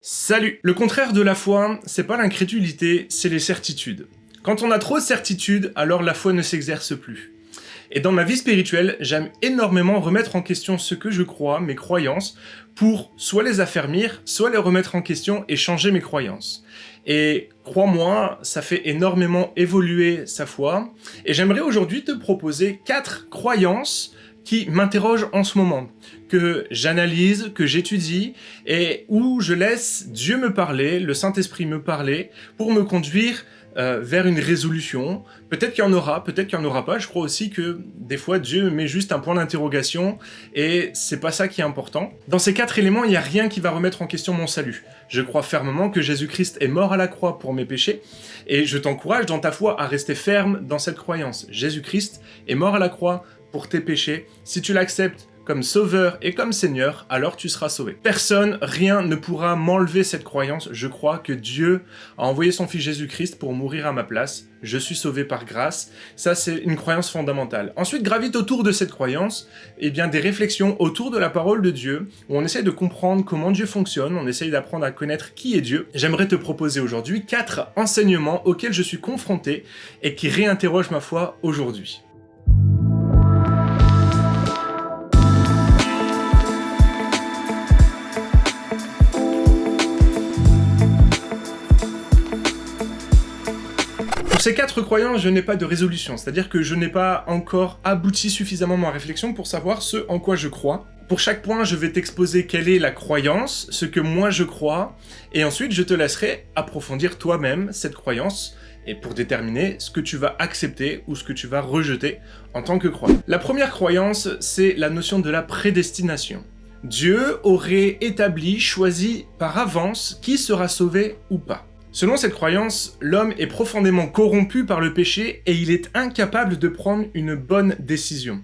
Salut! Le contraire de la foi, c'est pas l'incrédulité, c'est les certitudes. Quand on a trop de certitudes, alors la foi ne s'exerce plus. Et dans ma vie spirituelle, j'aime énormément remettre en question ce que je crois, mes croyances, pour soit les affermir, soit les remettre en question et changer mes croyances. Et crois-moi, ça fait énormément évoluer sa foi. Et j'aimerais aujourd'hui te proposer 4 croyances qui m'interrogent en ce moment, que j'analyse, que j'étudie, et où je laisse Dieu me parler, le Saint-Esprit me parler, pour me conduire vers une résolution. Peut-être qu'il y en aura, peut-être qu'il n'y en aura pas. Je crois aussi que des fois Dieu met juste un point d'interrogation et c'est pas ça qui est important. Dans ces 4 éléments, il n'y a rien qui va remettre en question mon salut. Je crois fermement que Jésus-Christ est mort à la croix pour mes péchés et je t'encourage dans ta foi à rester ferme dans cette croyance. Jésus-Christ est mort à la croix pour tes péchés. Si tu l'acceptes comme sauveur et comme seigneur, alors tu seras sauvé. Personne, rien ne pourra m'enlever cette croyance. Je crois que Dieu a envoyé son fils Jésus-Christ pour mourir à ma place. Je suis sauvé par grâce. Ça, c'est une croyance fondamentale. Ensuite, gravite autour de cette croyance, des réflexions autour de la parole de Dieu, où on essaie de comprendre comment Dieu fonctionne, on essaye d'apprendre à connaître qui est Dieu. J'aimerais te proposer aujourd'hui 4 enseignements auxquels je suis confronté et qui réinterrogent ma foi aujourd'hui. Pour ces 4 croyances, je n'ai pas de résolution, c'est-à-dire que je n'ai pas encore abouti suffisamment ma réflexion pour savoir ce en quoi je crois. Pour chaque point, je vais t'exposer quelle est la croyance, ce que moi je crois, et ensuite je te laisserai approfondir toi-même cette croyance, et pour déterminer ce que tu vas accepter ou ce que tu vas rejeter en tant que croyant. La première croyance, c'est la notion de la prédestination. Dieu aurait établi, choisi par avance qui sera sauvé ou pas. Selon cette croyance, l'homme est profondément corrompu par le péché et il est incapable de prendre une bonne décision.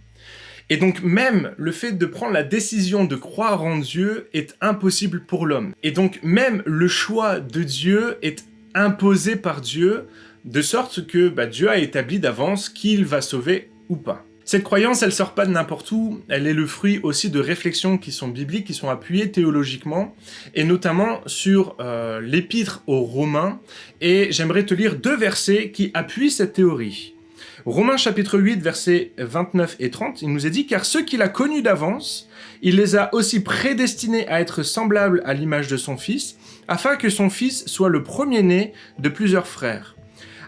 Et donc même le fait de prendre la décision de croire en Dieu est impossible pour l'homme. Et donc même le choix de Dieu est imposé par Dieu, de sorte que Dieu a établi d'avance qu'il va sauver ou pas. Cette croyance, elle sort pas de n'importe où, elle est le fruit aussi de réflexions qui sont bibliques, qui sont appuyées théologiquement, et notamment sur l'épître aux Romains, et j'aimerais te lire 2 versets qui appuient cette théorie. Romains chapitre 8, versets 29 et 30, il nous est dit « Car ceux qu'il a connus d'avance, il les a aussi prédestinés à être semblables à l'image de son Fils, afin que son Fils soit le premier-né de plusieurs frères.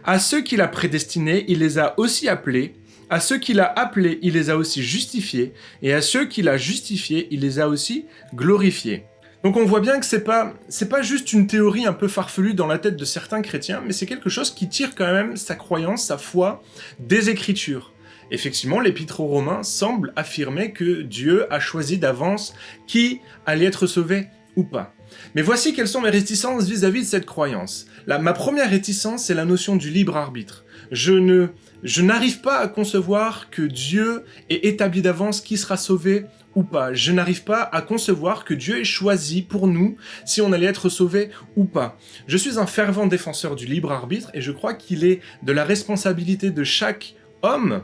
À ceux qu'il a prédestinés, il les a aussi appelés, à ceux qu'il a appelés, il les a aussi justifiés, et à ceux qu'il a justifiés, il les a aussi glorifiés. » Donc on voit bien que c'est pas juste une théorie un peu farfelue dans la tête de certains chrétiens, mais c'est quelque chose qui tire quand même sa croyance, sa foi, des Écritures. Effectivement, l'Épître aux Romains semble affirmer que Dieu a choisi d'avance qui allait être sauvé ou pas. Mais voici quelles sont mes réticences vis-à-vis de cette croyance. Ma première réticence, c'est la notion du libre arbitre. Je n'arrive pas à concevoir que Dieu ait établi d'avance qui sera sauvé ou pas. Je n'arrive pas à concevoir que Dieu ait choisi pour nous si on allait être sauvé ou pas. Je suis un fervent défenseur du libre arbitre et je crois qu'il est de la responsabilité de chaque homme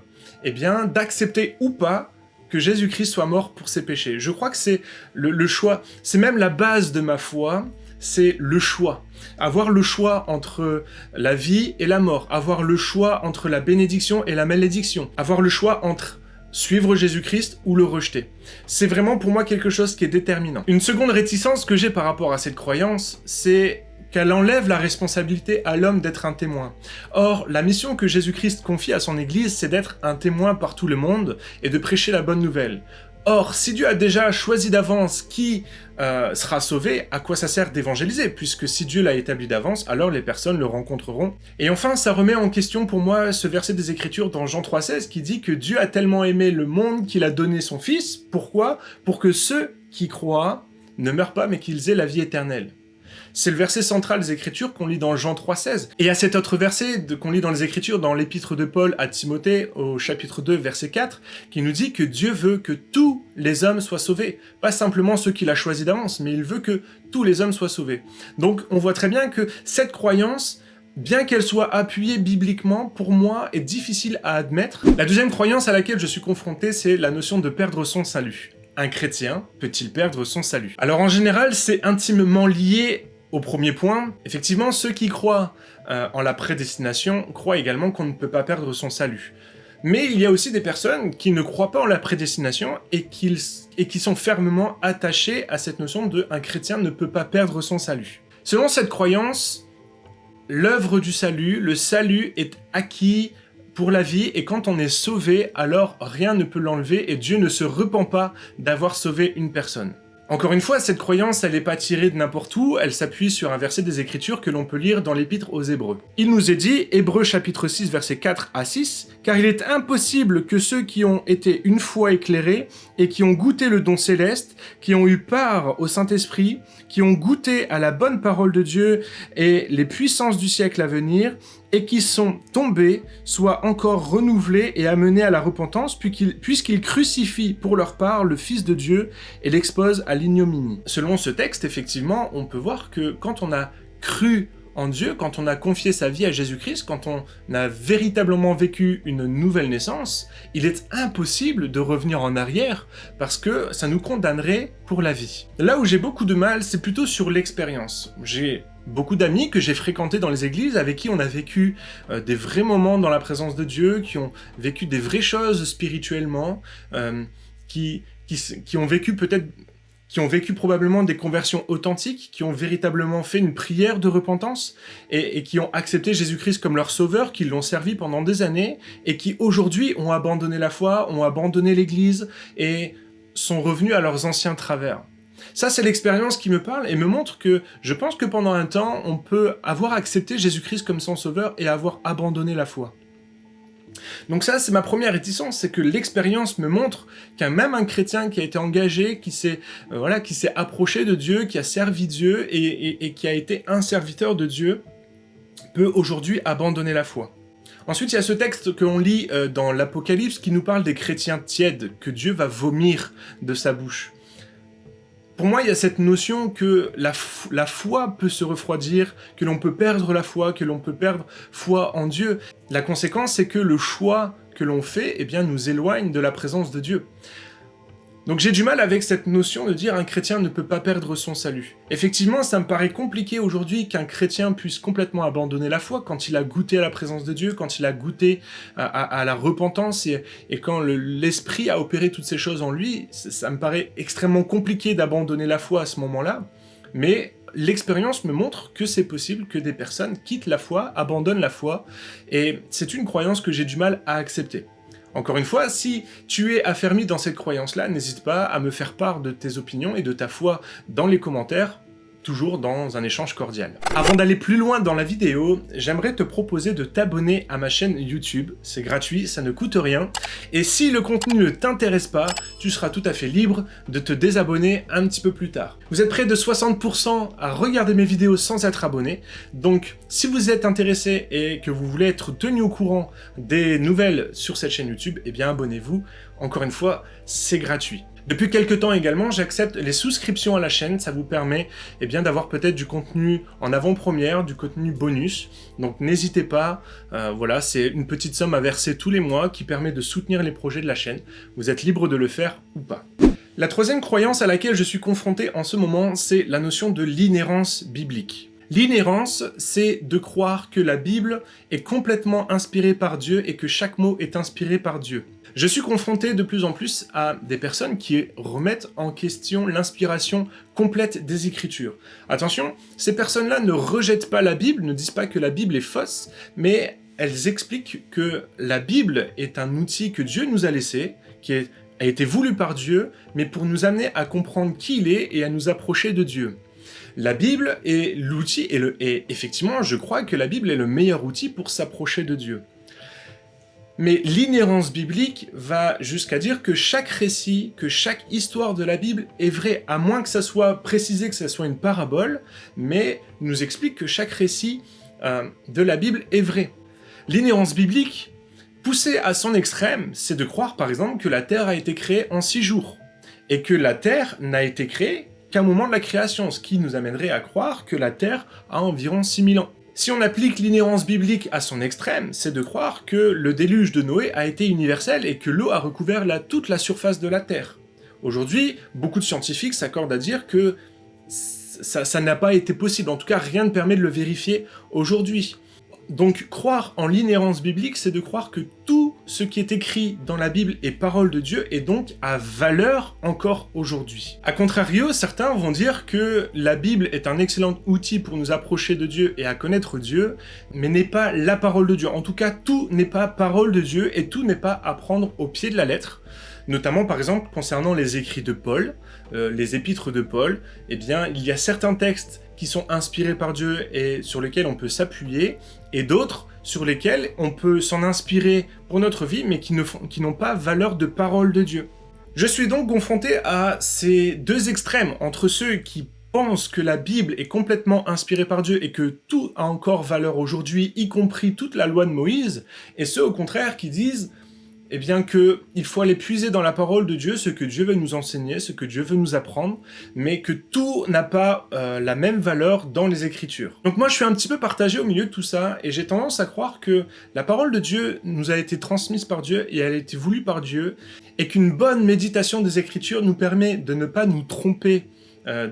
d'accepter ou pas que Jésus-Christ soit mort pour ses péchés. Je crois que c'est le choix, c'est même la base de ma foi, c'est le choix. Avoir le choix entre la vie et la mort, avoir le choix entre la bénédiction et la malédiction, avoir le choix entre suivre Jésus-Christ ou le rejeter. C'est vraiment pour moi quelque chose qui est déterminant. Une seconde réticence que j'ai par rapport à cette croyance, c'est qu'elle enlève la responsabilité à l'homme d'être un témoin. Or, la mission que Jésus-Christ confie à son Église, c'est d'être un témoin par tout le monde et de prêcher la bonne nouvelle. Or, si Dieu a déjà choisi d'avance qui sera sauvé, à quoi ça sert d'évangéliser? Puisque si Dieu l'a établi d'avance, alors les personnes le rencontreront. Et enfin, ça remet en question pour moi ce verset des Écritures dans Jean 3,16 qui dit que Dieu a tellement aimé le monde qu'il a donné son Fils. Pourquoi? Pour que ceux qui croient ne meurent pas mais qu'ils aient la vie éternelle. C'est le verset central des Écritures qu'on lit dans Jean 3,16. Et il y a cet autre verset qu'on lit dans les Écritures, dans l'épître de Paul à Timothée, au chapitre 2, verset 4, qui nous dit que Dieu veut que tous les hommes soient sauvés. Pas simplement ceux qu'il a choisis d'avance, mais il veut que tous les hommes soient sauvés. Donc on voit très bien que cette croyance, bien qu'elle soit appuyée bibliquement, pour moi, est difficile à admettre. La deuxième croyance à laquelle je suis confronté, c'est la notion de perdre son salut. Un chrétien peut-il perdre son salut? Alors en général, c'est intimement lié Au premier point, effectivement, ceux qui croient en la prédestination croient également qu'on ne peut pas perdre son salut. Mais il y a aussi des personnes qui ne croient pas en la prédestination et qui sont fermement attachées à cette notion de « un chrétien ne peut pas perdre son salut ». Selon cette croyance, l'œuvre du salut, le salut est acquis pour la vie, et quand on est sauvé, alors rien ne peut l'enlever et Dieu ne se repent pas d'avoir sauvé une personne. Encore une fois, cette croyance, elle n'est pas tirée de n'importe où, elle s'appuie sur un verset des Écritures que l'on peut lire dans l'Épître aux Hébreux. Il nous est dit, Hébreux chapitre 6, versets 4 à 6, « Car il est impossible que ceux qui ont été une fois éclairés et qui ont goûté le don céleste, qui ont eu part au Saint-Esprit, qui ont goûté à la bonne parole de Dieu et les puissances du siècle à venir, et qui sont tombés, soient encore renouvelés et amenés à la repentance, puisqu'ils crucifient pour leur part le Fils de Dieu et l'exposent à l'ignominie. » Selon ce texte, effectivement, on peut voir que quand on a cru en Dieu, quand on a confié sa vie à Jésus-Christ, quand on a véritablement vécu une nouvelle naissance, il est impossible de revenir en arrière parce que ça nous condamnerait pour la vie. Là où j'ai beaucoup de mal, c'est plutôt sur l'expérience. J'ai beaucoup d'amis que j'ai fréquentés dans les églises, avec qui on a vécu des vrais moments dans la présence de Dieu, qui ont vécu des vraies choses spirituellement, qui ont vécu qui ont vécu probablement des conversions authentiques, qui ont véritablement fait une prière de repentance, et qui ont accepté Jésus-Christ comme leur sauveur, qui l'ont servi pendant des années, et qui aujourd'hui ont abandonné la foi, ont abandonné l'église, et sont revenus à leurs anciens travers. Ça, c'est l'expérience qui me parle et me montre que je pense que pendant un temps, on peut avoir accepté Jésus-Christ comme son sauveur et avoir abandonné la foi. Donc ça, c'est ma première réticence, c'est que l'expérience me montre même un chrétien qui a été engagé, qui s'est approché de Dieu, qui a servi Dieu et qui a été un serviteur de Dieu, peut aujourd'hui abandonner la foi. Ensuite, il y a ce texte que l'on lit dans l'Apocalypse qui nous parle des chrétiens tièdes, que Dieu va vomir de sa bouche. Pour moi, il y a cette notion que la foi peut se refroidir, que l'on peut perdre la foi, que l'on peut perdre foi en Dieu. La conséquence, c'est que le choix que l'on fait, eh bien, nous éloigne de la présence de Dieu. Donc j'ai du mal avec cette notion de dire un chrétien ne peut pas perdre son salut. Effectivement, ça me paraît compliqué aujourd'hui qu'un chrétien puisse complètement abandonner la foi quand il a goûté à la présence de Dieu, quand il a goûté à la repentance et quand l'Esprit a opéré toutes ces choses en lui. Ça me paraît extrêmement compliqué d'abandonner la foi à ce moment-là, mais l'expérience me montre que c'est possible que des personnes quittent la foi, abandonnent la foi, et c'est une croyance que j'ai du mal à accepter. Encore une fois, si tu es affermi dans cette croyance-là, n'hésite pas à me faire part de tes opinions et de ta foi dans les commentaires, toujours dans un échange cordial. Avant d'aller plus loin dans la vidéo, j'aimerais te proposer de t'abonner à ma chaîne YouTube. C'est gratuit, ça ne coûte rien. Et si le contenu ne t'intéresse pas, tu seras tout à fait libre de te désabonner un petit peu plus tard. Vous êtes près de 60% à regarder mes vidéos sans être abonné. Donc, si vous êtes intéressé et que vous voulez être tenu au courant des nouvelles sur cette chaîne YouTube, eh bien abonnez-vous. Encore une fois, c'est gratuit. Depuis quelques temps également, j'accepte les souscriptions à la chaîne, ça vous permet d'avoir peut-être du contenu en avant-première, du contenu bonus, donc n'hésitez pas, voilà, c'est une petite somme à verser tous les mois qui permet de soutenir les projets de la chaîne, vous êtes libre de le faire ou pas. La troisième croyance à laquelle je suis confronté en ce moment, c'est la notion de l'inhérence biblique. L'inhérence, c'est de croire que la Bible est complètement inspirée par Dieu et que chaque mot est inspiré par Dieu. Je suis confronté de plus en plus à des personnes qui remettent en question l'inspiration complète des Écritures. Attention, ces personnes-là ne rejettent pas la Bible, ne disent pas que la Bible est fausse, mais elles expliquent que la Bible est un outil que Dieu nous a laissé, qui a été voulu par Dieu, mais pour nous amener à comprendre qui il est et à nous approcher de Dieu. La Bible est l'outil, et effectivement, je crois que la Bible est le meilleur outil pour s'approcher de Dieu. Mais l'inhérence biblique va jusqu'à dire que chaque récit, que chaque histoire de la Bible est vraie, à moins que ça soit précisé que ça soit une parabole, mais nous explique que chaque récit de la Bible est vrai. L'inhérence biblique, poussée à son extrême, c'est de croire par exemple que la Terre a été créée en 6 jours, et que la Terre n'a été créée qu'à un moment de la création, ce qui nous amènerait à croire que la Terre a environ 6000 ans. Si on applique l'inhérence biblique à son extrême, c'est de croire que le déluge de Noé a été universel et que l'eau a recouvert toute la surface de la Terre. Aujourd'hui, beaucoup de scientifiques s'accordent à dire que ça n'a pas été possible. En tout cas, rien ne permet de le vérifier aujourd'hui. Donc croire en l'inhérence biblique, c'est de croire que tout ce qui est écrit dans la Bible est parole de Dieu et donc a valeur encore aujourd'hui. A contrario, certains vont dire que la Bible est un excellent outil pour nous approcher de Dieu et à connaître Dieu, mais n'est pas la parole de Dieu. En tout cas, tout n'est pas parole de Dieu et tout n'est pas à prendre au pied de la lettre. Notamment, par exemple, concernant les écrits de Paul, les épîtres de Paul, eh bien, il y a certains textes qui sont inspirés par Dieu et sur lesquels on peut s'appuyer, et d'autres sur lesquels on peut s'en inspirer pour notre vie, mais qui n'ont pas valeur de parole de Dieu. Je suis donc confronté à ces deux extrêmes, entre ceux qui pensent que la Bible est complètement inspirée par Dieu et que tout a encore valeur aujourd'hui, y compris toute la loi de Moïse, et ceux au contraire qui disent eh bien qu'il faut aller puiser dans la parole de Dieu ce que Dieu veut nous enseigner, ce que Dieu veut nous apprendre, mais que tout n'a pas la même valeur dans les Écritures. Donc moi je suis un petit peu partagé au milieu de tout ça, et j'ai tendance à croire que la parole de Dieu nous a été transmise par Dieu, et elle a été voulue par Dieu, et qu'une bonne méditation des Écritures nous permet de ne pas nous tromper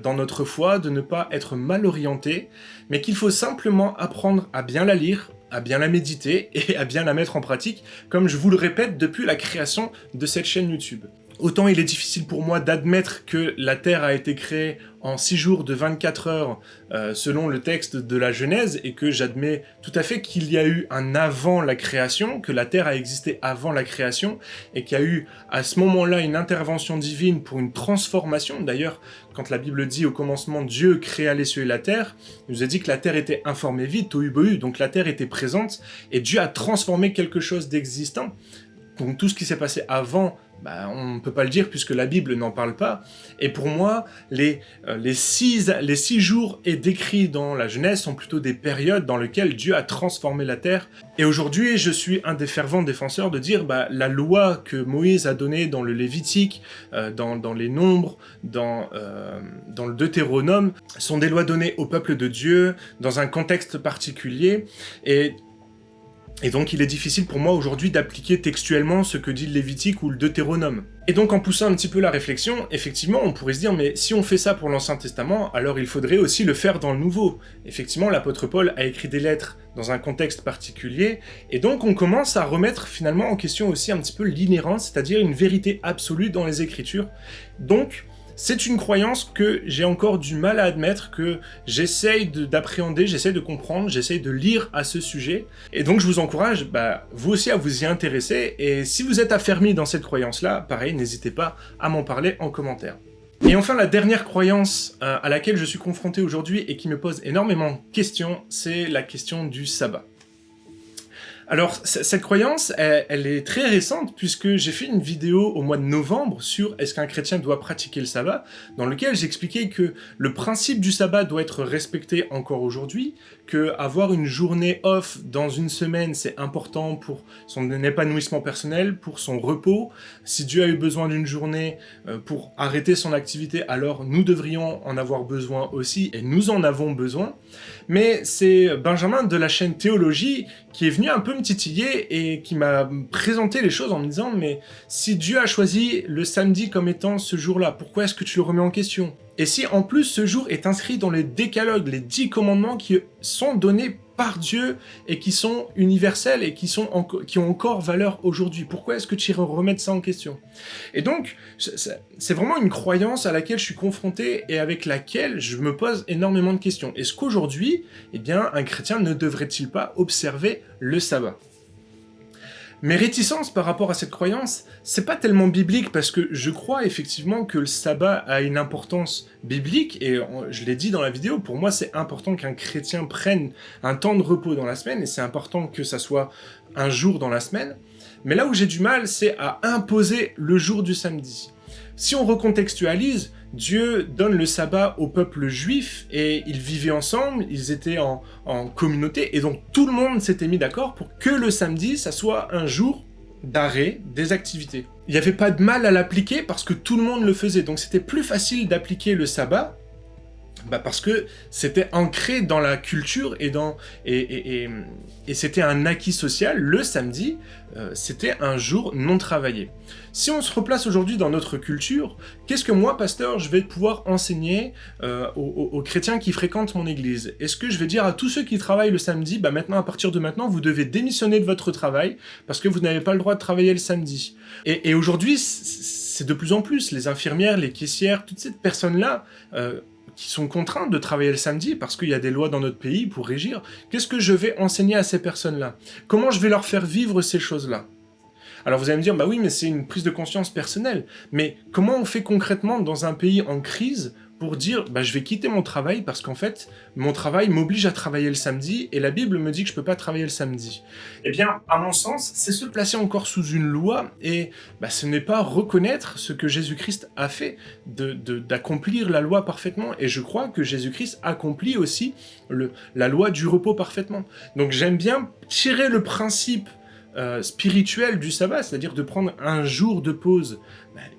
dans notre foi, de ne pas être mal orienté, mais qu'il faut simplement apprendre à bien la lire, à bien la méditer et à bien la mettre en pratique, comme je vous le répète depuis la création de cette chaîne YouTube. Autant il est difficile pour moi d'admettre que la Terre a été créée en 6 jours de 24 heures selon le texte de la Genèse, et que j'admets tout à fait qu'il y a eu un avant la création, que la Terre a existé avant la création, et qu'il y a eu à ce moment-là une intervention divine pour une transformation. D'ailleurs, quand la Bible dit au commencement Dieu créa les cieux et la terre, il nous a dit que la terre était informe et vide, tohu bohu, donc la terre était présente, et Dieu a transformé quelque chose d'existant. Donc tout ce qui s'est passé avant, on ne peut pas le dire puisque la Bible n'en parle pas. Et pour moi, les 6 jours décrits dans la Genèse sont plutôt des périodes dans lesquelles Dieu a transformé la terre. Et aujourd'hui, je suis un des fervents défenseurs de dire la loi que Moïse a donnée dans le Lévitique, dans les Nombres, dans le Deutéronome, sont des lois données au peuple de Dieu dans un contexte particulier. Et donc il est difficile pour moi aujourd'hui d'appliquer textuellement ce que dit le Lévitique ou le Deutéronome. Et donc en poussant un petit peu la réflexion, effectivement on pourrait se dire mais si on fait ça pour l'Ancien Testament, alors il faudrait aussi le faire dans le Nouveau. Effectivement l'apôtre Paul a écrit des lettres dans un contexte particulier, et donc on commence à remettre finalement en question aussi un petit peu l'inhérence, c'est-à-dire une vérité absolue dans les Écritures. Donc c'est une croyance que j'ai encore du mal à admettre, que j'essaye d'appréhender, j'essaye de comprendre, j'essaye de lire à ce sujet. Et donc je vous encourage, vous aussi, à vous y intéresser. Et si vous êtes affermi dans cette croyance-là, pareil, n'hésitez pas à m'en parler en commentaire. Et enfin, la dernière croyance à laquelle je suis confronté aujourd'hui et qui me pose énormément de questions, c'est la question du sabbat. Alors, cette croyance, elle est très récente, puisque j'ai fait une vidéo au mois de novembre sur est-ce qu'un chrétien doit pratiquer le sabbat, dans lequel j'expliquais que le principe du sabbat doit être respecté encore aujourd'hui, que avoir une journée off dans une semaine, c'est important pour son épanouissement personnel, pour son repos. Si Dieu a eu besoin d'une journée pour arrêter son activité, alors nous devrions en avoir besoin aussi, et nous en avons besoin. Mais c'est Benjamin de la chaîne Théologie qui est venu un peu me titiller et qui m'a présenté les choses en me disant « Mais si Dieu a choisi le samedi comme étant ce jour-là, pourquoi est-ce que tu le remets en question ?» Et si en plus ce jour est inscrit dans les décalogues, les 10 commandements qui sont donnés par Dieu et qui sont universels et qui ont encore valeur aujourd'hui, pourquoi est-ce que tu irais remettre ça en question? Et donc, c'est vraiment une croyance à laquelle je suis confronté et avec laquelle je me pose énormément de questions. Est-ce qu'aujourd'hui, un chrétien ne devrait-il pas observer le sabbat? Mes réticences par rapport à cette croyance, c'est pas tellement biblique parce que je crois effectivement que le sabbat a une importance biblique et je l'ai dit dans la vidéo, pour moi c'est important qu'un chrétien prenne un temps de repos dans la semaine et c'est important que ça soit un jour dans la semaine. Mais là où j'ai du mal, c'est à imposer le jour du samedi. Si on recontextualise, Dieu donne le sabbat au peuple juif et ils vivaient ensemble, ils étaient en communauté et donc tout le monde s'était mis d'accord pour que le samedi, ça soit un jour d'arrêt des activités. Il n'y avait pas de mal à l'appliquer parce que tout le monde le faisait, donc c'était plus facile d'appliquer le sabbat Parce que c'était ancré dans la culture et c'était un acquis social. Le samedi, c'était un jour non travaillé. Si on se replace aujourd'hui dans notre culture, qu'est-ce que moi, pasteur, je vais pouvoir enseigner aux chrétiens qui fréquentent mon église? Est-ce que je vais dire à tous ceux qui travaillent le samedi, maintenant, à partir de maintenant, vous devez démissionner de votre travail parce que vous n'avez pas le droit de travailler le samedi? Et aujourd'hui, c'est de plus en plus, les infirmières, les caissières, toutes ces personnes-là, qui sont contraintes de travailler le samedi parce qu'il y a des lois dans notre pays pour régir. Qu'est-ce que je vais enseigner à ces personnes-là? Comment je vais leur faire vivre ces choses-là? Alors vous allez me dire, oui, mais c'est une prise de conscience personnelle. Mais comment on fait concrètement dans un pays en crise pour dire, je vais quitter mon travail parce qu'en fait, mon travail m'oblige à travailler le samedi et la Bible me dit que je peux pas travailler le samedi? Eh bien, à mon sens, c'est se placer encore sous une loi et ce n'est pas reconnaître ce que Jésus-Christ a fait, d'accomplir la loi parfaitement. Et je crois que Jésus-Christ accomplit aussi la loi du repos parfaitement. Donc j'aime bien tirer le principe spirituel du sabbat, c'est-à-dire de prendre un jour de pause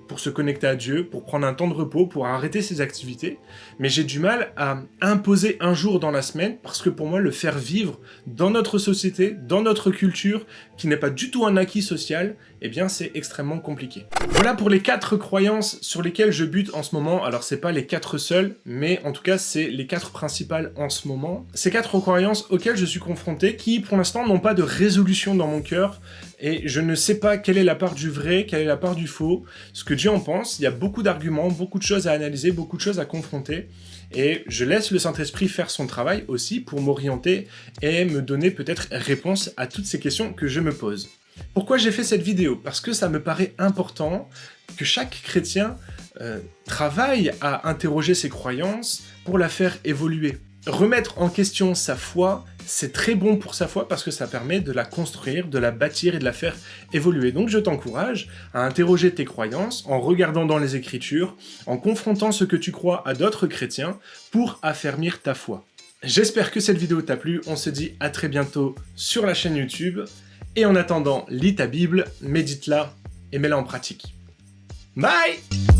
pour se connecter à Dieu, pour prendre un temps de repos, pour arrêter ses activités, mais j'ai du mal à imposer un jour dans la semaine, parce que pour moi, le faire vivre dans notre société, dans notre culture, qui n'est pas du tout un acquis social, eh bien c'est extrêmement compliqué. Voilà pour les 4 croyances sur lesquelles je bute en ce moment. Alors c'est pas les 4 seules, mais en tout cas c'est les 4 principales en ce moment. Ces 4 croyances auxquelles je suis confronté, qui pour l'instant n'ont pas de résolution dans mon cœur, et je ne sais pas quelle est la part du vrai, quelle est la part du faux, ce que Dieu en pense. Il y a beaucoup d'arguments, beaucoup de choses à analyser, beaucoup de choses à confronter, et je laisse le Saint-Esprit faire son travail aussi pour m'orienter et me donner peut-être réponse à toutes ces questions que je me pose. Pourquoi j'ai fait cette vidéo? Parce que ça me paraît important que chaque chrétien travaille à interroger ses croyances pour la faire évoluer. Remettre en question sa foi, c'est très bon pour sa foi parce que ça permet de la construire, de la bâtir et de la faire évoluer. Donc je t'encourage à interroger tes croyances en regardant dans les Écritures, en confrontant ce que tu crois à d'autres chrétiens pour affermir ta foi. J'espère que cette vidéo t'a plu, on se dit à très bientôt sur la chaîne YouTube, et en attendant, lis ta Bible, médite-la et mets-la en pratique. Bye!